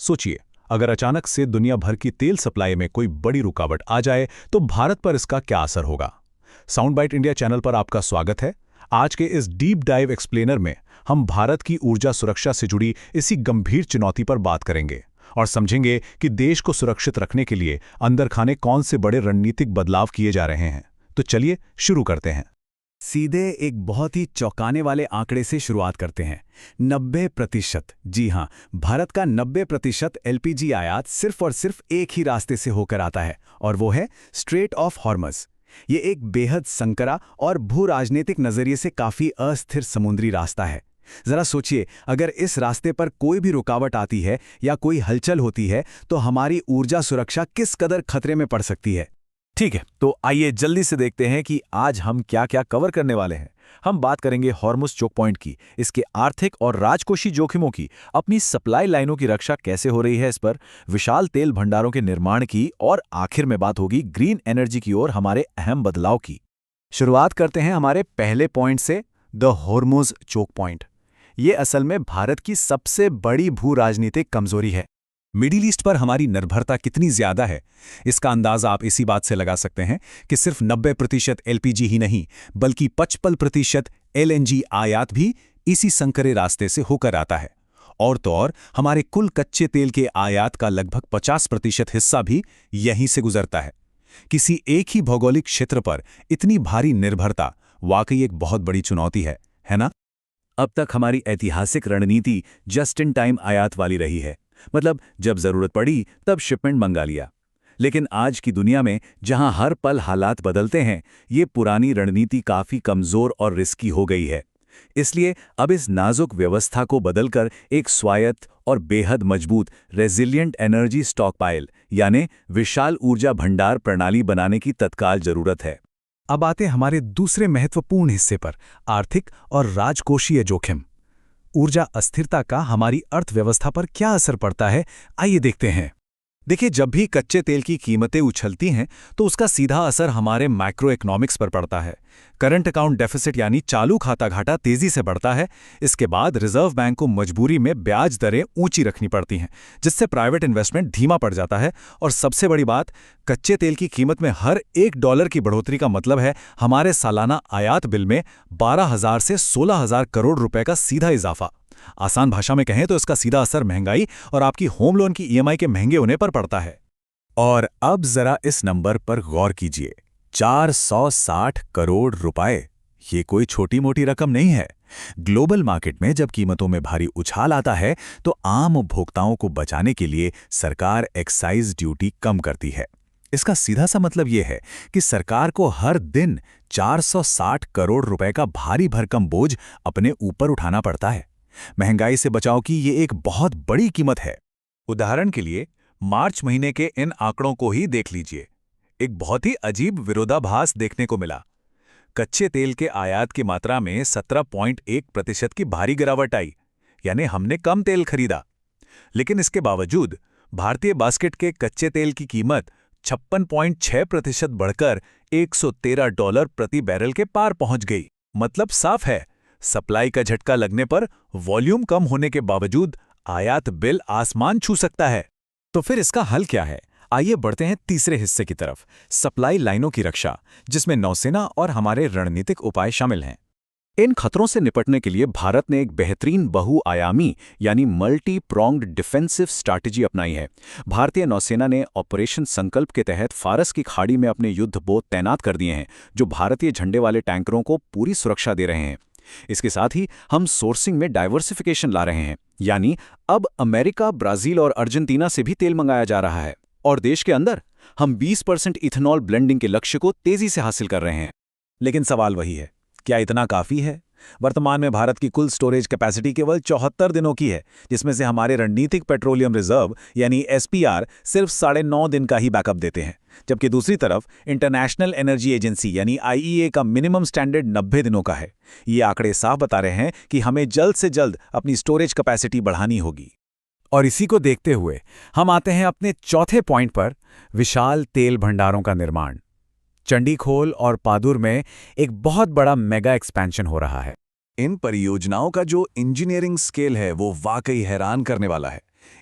सोचिए, अगर अचानक से दुनिया भर की तेल सप्लाई में कोई बड़ी रुकावट आ जाए तो भारत पर इसका क्या असर होगा। साउंड बाइट इंडिया चैनल पर आपका स्वागत है। आज के इस डीप डाइव एक्सप्लेनर में हम भारत की ऊर्जा सुरक्षा से जुड़ी इसी गंभीर चुनौती पर बात करेंगे और समझेंगे कि देश को सुरक्षित रखने के लिए अंदर खाने कौन से बड़े रणनीतिक बदलाव किए जा रहे हैं। तो चलिए शुरू करते हैं। सीधे एक बहुत ही चौंकाने वाले आंकड़े से शुरुआत करते हैं। 90%। जी हां, भारत का 90% एलपीजी आयात सिर्फ और सिर्फ एक ही रास्ते से होकर आता है, और वो है स्ट्रेट ऑफ हॉर्मज। ये एक बेहद संकरा और भू राजनीतिक नजरिए से काफी अस्थिर समुद्री रास्ता है। जरा सोचिए, अगर इस रास्ते पर कोई भी रुकावट आती है या कोई हलचल होती है तो हमारी ऊर्जा सुरक्षा किस कदर खतरे में पड़ सकती है। ठीक है, तो आइए जल्दी से देखते हैं कि आज हम क्या क्या कवर करने वाले हैं। हम बात करेंगे हॉर्मुज चोक पॉइंट की, इसके आर्थिक और राजकोषीय जोखिमों की, अपनी सप्लाई लाइनों की रक्षा कैसे हो रही है इस पर, विशाल तेल भंडारों के निर्माण की, और आखिर में बात होगी ग्रीन एनर्जी की ओर हमारे अहम बदलाव की। शुरुआत करते हैं हमारे पहले पॉइंट से, द हॉर्मुज चोक पॉइंट। ये असल में भारत की सबसे बड़ी भू राजनीतिक कमजोरी है। मिडिल ईस्ट पर हमारी निर्भरता कितनी ज्यादा है, इसका अंदाजा आप इसी बात से लगा सकते हैं कि सिर्फ 90% एलपीजी ही नहीं, बल्कि 55% एलएनजी आयात भी इसी संकरे रास्ते से होकर आता है। और तो और हमारे कुल कच्चे तेल के आयात का लगभग 50% हिस्सा भी यहीं से गुजरता है। किसी एक ही भौगोलिक क्षेत्र पर इतनी भारी निर्भरता वाकई एक बहुत बड़ी चुनौती है ना? अब तक हमारी ऐतिहासिक रणनीति जस्ट इन टाइम आयात वाली रही है, मतलब जब जरूरत पड़ी तब शिपमेंट मंगा लिया। लेकिन आज की दुनिया में जहां हर पल हालात बदलते हैं, ये पुरानी रणनीति काफी कमजोर और रिस्की हो गई है। इसलिए अब इस नाजुक व्यवस्था को बदलकर एक स्वायत्त और बेहद मजबूत रेजिलिएंट एनर्जी स्टॉकपाइल यानी विशाल ऊर्जा भंडार प्रणाली बनाने की तत्काल जरूरत है। अब आते हमारे दूसरे महत्वपूर्ण हिस्से पर, आर्थिक और राजकोषीय जोखिम। ऊर्जा अस्थिरता का हमारी अर्थव्यवस्था पर क्या असर पड़ता है, आइए देखते हैं। देखिए, जब भी कच्चे तेल की कीमतें उछलती हैं तो उसका सीधा असर हमारे मैक्रो इकोनॉमिक्स पर पड़ता है। करंट अकाउंट डेफिसिट यानी चालू खाता घाटा तेजी से बढ़ता है। इसके बाद रिजर्व बैंक को मजबूरी में ब्याज दरें ऊंची रखनी पड़ती हैं, जिससे प्राइवेट इन्वेस्टमेंट धीमा पड़ जाता है। और सबसे बड़ी बात, कच्चे तेल की कीमत में हर $1 की बढ़ोतरी का मतलब है हमारे सालाना आयात बिल में 12,000 से 16,000 करोड़ रुपए का सीधा इजाफा। आसान भाषा में कहें तो इसका सीधा असर महंगाई और आपकी होम लोन की ईएमआई के महंगे होने पर पड़ता है। और अब जरा इस नंबर पर गौर कीजिए, 460 करोड़ रुपए। ये कोई छोटी मोटी रकम नहीं है। ग्लोबल मार्केट में जब कीमतों में भारी उछाल आता है तो आम उपभोक्ताओं को बचाने के लिए सरकार एक्साइज ड्यूटी कम करती है। इसका सीधा सा मतलब यह है कि सरकार को हर दिन 460 करोड़ रुपए का भारी भरकम बोझ अपने ऊपर उठाना पड़ता है। महंगाई से बचाव की ये एक बहुत बड़ी कीमत है। उदाहरण के लिए मार्च महीने के इन आंकड़ों को ही देख लीजिए। एक बहुत ही अजीब विरोधाभास देखने को मिला। कच्चे तेल के आयात की मात्रा में 17.1% की भारी गिरावट आई, यानी हमने कम तेल खरीदा। लेकिन इसके बावजूद भारतीय बास्केट के कच्चे तेल की कीमत 56.6% बढ़कर $113 प्रति बैरल के पार पहुंच गई। मतलब साफ है, सप्लाई का झटका लगने पर वॉल्यूम कम होने के बावजूद आयात बिल आसमान छू सकता है। तो फिर इसका हल क्या है? आइए बढ़ते हैं तीसरे हिस्से की तरफ, सप्लाई लाइनों की रक्षा, जिसमें नौसेना और हमारे रणनीतिक उपाय शामिल हैं। इन खतरों से निपटने के लिए भारत ने एक बेहतरीन बहुआयामी यानी मल्टी प्रोंग्ड डिफेंसिव स्ट्रैटेजी अपनाई है। भारतीय नौसेना ने ऑपरेशन संकल्प के तहत फारस की खाड़ी में अपने युद्धपोत तैनात कर दिए हैं, जो भारतीय झंडे वाले टैंकरों को पूरी सुरक्षा दे रहे हैं। इसके साथ ही हम सोर्सिंग में डाइवर्सिफिकेशन ला रहे हैं, यानी अब अमेरिका, ब्राजील और अर्जेंटीना से भी तेल मंगाया जा रहा है। और देश के अंदर हम 20% इथेनॉल ब्लेंडिंग के लक्ष्य को तेजी से हासिल कर रहे हैं। लेकिन सवाल वही है, क्या इतना काफी है? वर्तमान में भारत की कुल स्टोरेज कैपेसिटी केवल 74 दिनों की है, जिसमें से हमारे रणनीतिक पेट्रोलियम रिजर्व यानी एसपीआर सिर्फ 9.5 दिन का ही बैकअप देते हैं। जबकि दूसरी तरफ इंटरनेशनल एनर्जी एजेंसी यानी आईईए का मिनिमम स्टैंडर्ड 90 दिनों का है। ये आंकड़े साफ बता रहे हैं कि हमें जल्द से जल्द अपनी स्टोरेज कैपेसिटी बढ़ानी होगी। और इसी को देखते हुए हम आते हैं अपने चौथे पॉइंट पर, विशाल तेल भंडारों का निर्माण। चंडीखोल और पादुर में एक बहुत बड़ा मेगा एक्सपेंशन हो रहा है। इन परियोजनाओं का जो इंजीनियरिंग स्केल है वो वाकई हैरान करने वाला है।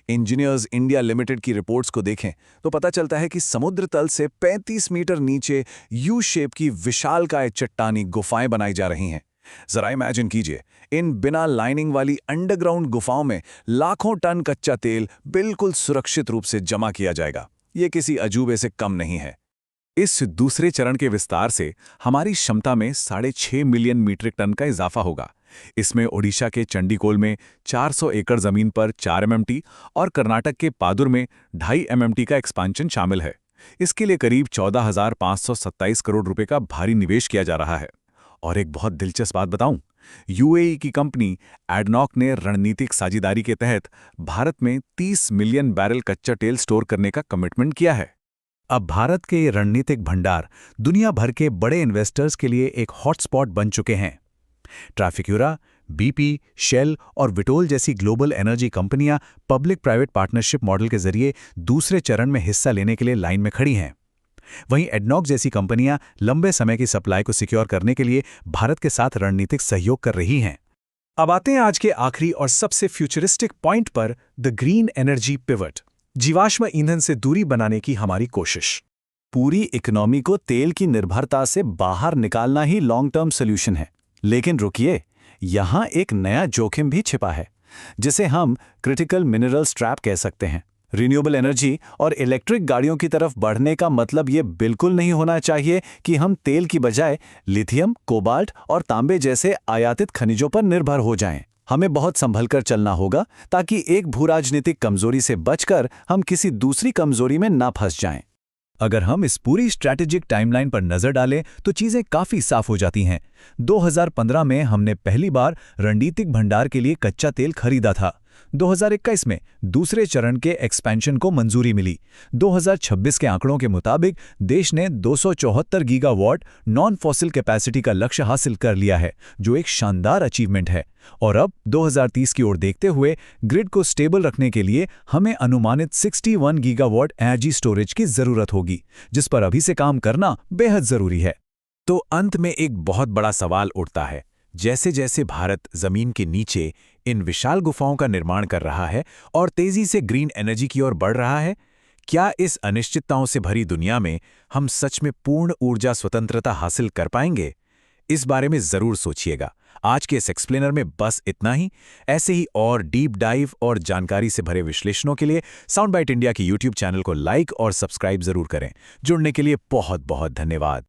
इंजीनियर्स इंडिया लिमिटेड की रिपोर्ट्स को देखें तो पता चलता है कि समुद्र तल से 35 मीटर नीचे यू शेप की विशालकाय चट्टानी गुफाएं बनाई जा रही हैं। जरा इमेजिन कीजिए, इन बिना लाइनिंग वाली अंडरग्राउंड गुफाओं में लाखों टन कच्चा तेल बिल्कुल सुरक्षित रूप से जमा किया जाएगा। ये किसी अजूबे से कम नहीं है। इस दूसरे चरण के विस्तार से हमारी क्षमता में 6.5 मिलियन मीट्रिक टन का इजाफा होगा। इसमें ओडिशा के चंडीगोल में 400 एकड़ जमीन पर 4 MMT और कर्नाटक के पादुर में 2.5 MMT का एक्सपांशन शामिल है। इसके लिए करीब 14,527 करोड़ रुपए का भारी निवेश किया जा रहा है। और एक बहुत दिलचस्प बात बताऊं, यूएई की कंपनी एडनॉक ने रणनीतिक साझेदारी के तहत भारत में 30 मिलियन बैरल कच्चा तेल स्टोर करने का कमिटमेंट किया है। अब भारत के ये रणनीतिक भंडार दुनिया भर के बड़े इन्वेस्टर्स के लिए एक हॉटस्पॉट बन चुके हैं। ट्रैफिक्यूरा, BP, शेल और विटोल जैसी ग्लोबल एनर्जी कंपनियां पब्लिक प्राइवेट पार्टनरशिप मॉडल के जरिए दूसरे चरण में हिस्सा लेने के लिए लाइन में खड़ी हैं। वहीं एडनॉक जैसी कंपनियां लंबे समय की सप्लाई को सिक्योर करने के लिए भारत के साथ रणनीतिक सहयोग कर रही हैं। अब आते हैं आज के आखिरी और सबसे फ्यूचरिस्टिक पॉइंट पर, द ग्रीन एनर्जी पिवट, जीवाश्म ईंधन से दूरी बनाने की हमारी कोशिश। पूरी इकोनॉमी को तेल की निर्भरता से बाहर निकालना ही लॉन्ग टर्म सोल्यूशन है। लेकिन रुकिए, यहां एक नया जोखिम भी छिपा है, जिसे हम क्रिटिकल मिनरल्स ट्रैप कह सकते हैं। रिन्यूएबल एनर्जी और इलेक्ट्रिक गाड़ियों की तरफ बढ़ने का मतलब ये बिल्कुल नहीं होना चाहिए कि हम तेल की बजाय लिथियम, कोबाल्ट और तांबे जैसे आयातित खनिजों पर निर्भर हो जाएं। हमें बहुत संभल कर चलना होगा ताकि एक भूराजनीतिक कमजोरी से बचकर हम किसी दूसरी कमजोरी में ना फंस जाएं। अगर हम इस पूरी स्ट्रैटेजिक टाइमलाइन पर नजर डालें तो चीजें काफी साफ हो जाती हैं। 2015 में हमने पहली बार रणनीतिक भंडार के लिए कच्चा तेल खरीदा था। 2021 में दूसरे चरण के एक्सपेंशन को मंजूरी मिली। 2026 के आंकड़ों के मुताबिक देश ने 274 गीगावाट नॉन फॉसिल कैपेसिटी का लक्ष्य हासिल कर लिया है, जो एक शानदार अचीवमेंट है। और अब 2030 की ओर देखते हुए ग्रिड को स्टेबल रखने के लिए हमें अनुमानित 61 गीगावाट एनर्जी स्टोरेज की जरूरत होगी, जिस पर अभी से काम करना बेहद जरूरी है। तो अंत में एक बहुत बड़ा सवाल उठता है, जैसे जैसे भारत जमीन के नीचे इन विशाल गुफाओं का निर्माण कर रहा है और तेजी से ग्रीन एनर्जी की ओर बढ़ रहा है, क्या इस अनिश्चितताओं से भरी दुनिया में हम सच में पूर्ण ऊर्जा स्वतंत्रता हासिल कर पाएंगे? इस बारे में जरूर सोचिएगा। आज के इस एक्सप्लेनर में बस इतना ही। ऐसे ही और डीप डाइव और जानकारी से भरे विश्लेषणों के लिए साउंड बाइट इंडिया की YouTube चैनल को लाइक और सब्सक्राइब जरूर करें। जुड़ने के लिए बहुत बहुत धन्यवाद।